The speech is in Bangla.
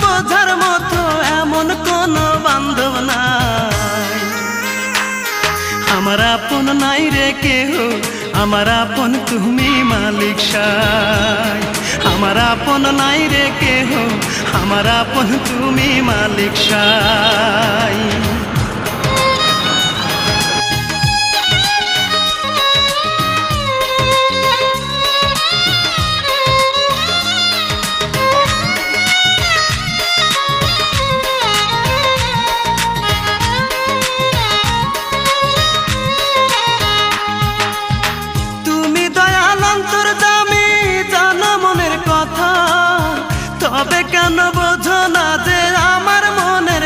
বোঝার মতো এমন কোনো বান্ধব নাই। আমার আপন নাই রে কেহ, আমার আপন তুমি মালিক সাই। আমার আপন নাই রে কেহ, আমার আপন তুমি মালিক সাই। তবে কেন বোঝো না যে আমার মনের